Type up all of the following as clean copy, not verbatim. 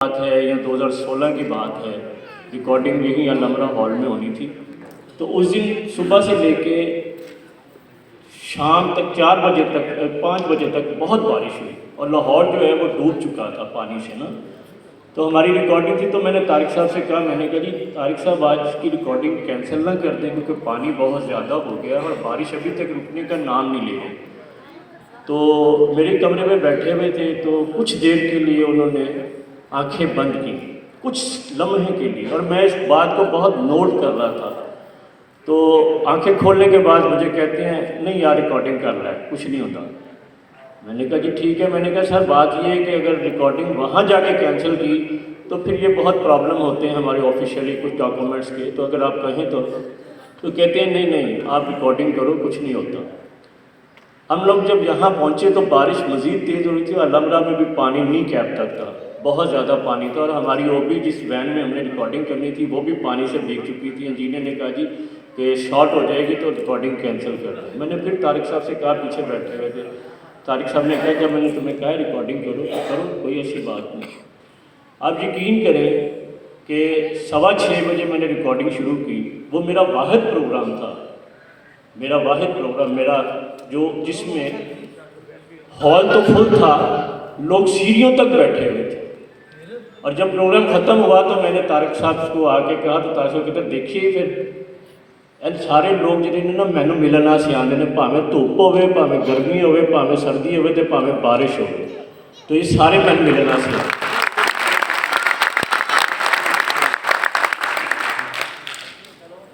बात है या 2016 की बात है, रिकॉर्डिंग यहीं अलमरा हॉल में होनी थी। तो उस दिन सुबह से लेके शाम तक 4 बजे तक 5 बजे तक बहुत बारिश हुई और लाहौर जो है वो डूब चुका था पानी से ना। तो हमारी रिकॉर्डिंग थी, तो मैंने तारिक साहब से कहा, मैंने कहा जी तारिक साहब आज की रिकॉर्डिंग कैंसिल ना कर दें क्योंकि पानी बहुत ज़्यादा हो गया और बारिश अभी तक रुकने का नाम नहीं ले रही। तो मेरे कमरे में बैठे हुए थे, तो कुछ देर के लिए उन्होंने आंखें बंद की, कुछ लम्हे के लिए, और मैं इस बात को बहुत नोट कर रहा था। तो आंखें खोलने के बाद मुझे कहते हैं नहीं यार रिकॉर्डिंग कर रहा है, कुछ नहीं होता। मैंने कहा जी ठीक है। मैंने कहा सर बात ये है कि अगर रिकॉर्डिंग वहाँ जाके कैंसिल की तो फिर ये बहुत प्रॉब्लम होते हैं हमारे ऑफिशियली कुछ डॉक्यूमेंट्स के, तो अगर आप कहें तो कहते हैं नहीं नहीं आप रिकॉर्डिंग करो, कुछ नहीं होता। हम लोग जब यहाँ पहुँचे तो बारिश मज़ीद तेज़ हो रही थी, अलमरा में भी पानी नी कैप तक था, बहुत ज़्यादा पानी था, और हमारी ओबी जिस वैन में हमने रिकॉर्डिंग करनी थी वो भी पानी से भीग चुकी थी। इंजीनियर ने कहा जी कि शॉर्ट हो जाएगी तो रिकॉर्डिंग कैंसिल कर दो। मैंने फिर तारिक साहब से कहा, पीछे बैठे हुए थे, तारिक साहब ने कहा जब मैंने तुम्हें कहा रिकॉर्डिंग करो तो करो, कोई ऐसी बात नहीं। आप यकीन करें कि 6:15 बजे मैंने रिकॉर्डिंग शुरू की। वो मेरा वाहिद प्रोग्राम था, मेरा वाहिद प्रोग्राम, मेरा जो जिसमें हॉल तो फुल था, लोग सीढ़ियों तक बैठे हुए थे। और जब प्रोग्राम ख़त्म हुआ तो मैंने तारिक साहब को आके कहा, तो तारिक साहब कहते देखिए फिर सारे लोग जिन्हें ना मैनू मिलने वास्ते आते हैं, भावें धुप होवे, भावें गर्मी होवे, भावें सर्दी होवे ते भावें बारिश होवे, तो ये सारे मैनू मिलने वास्ते आते।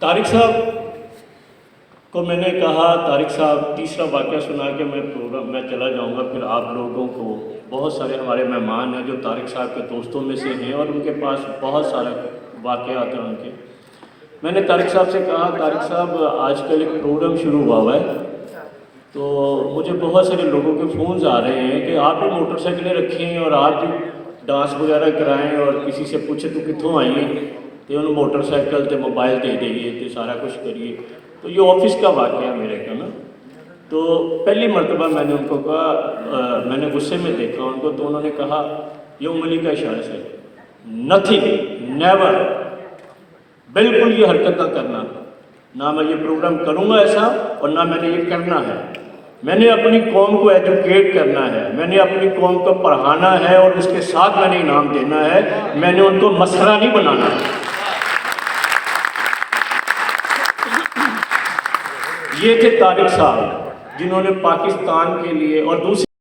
तारिक साहब को मैंने कहा, तारिक साहब तीसरा वाक़या सुना के मैं चला जाऊंगा, फिर आप लोगों को बहुत सारे हमारे मेहमान हैं जो तारिक साहब के दोस्तों में से हैं और उनके पास बहुत सारे वाक़यात हैं उनके। मैंने तारिक साहब से कहा, तारिक साहब आजकल एक प्रोग्राम शुरू हुआ है, तो मुझे बहुत सारे लोगों के फ़ोन्स आ रहे हैं कि आप भी मोटरसाइकिलें रखें और आप भी डांस वगैरह कराएं और किसी से पूछे तो कितों आई हैं, तो उन्होंने मोटरसाइकिल तो मोबाइल दे दिए तो सारा कुछ करिए। तो ये ऑफिस का वाक़या मेरे का ना। तो पहली मरतबा मैंने उनको कहा, मैंने गुस्से में देखा उनको, तो उन्होंने कहा ये उंगली का इशारा से, नथिंग, नेवर, बिल्कुल ये हरकत ना करना, ना मैं ये प्रोग्राम करूँगा ऐसा और ना मैंने ये करना है। मैंने अपनी कौम को एजुकेट करना है, मैंने अपनी कौम को पढ़ाना है और उसके साथ मैंने इनाम देना है, मैंने उनको मसला नहीं बनाना है। ये थे तारिक साहब जिन्होंने पाकिस्तान के लिए और दूसरी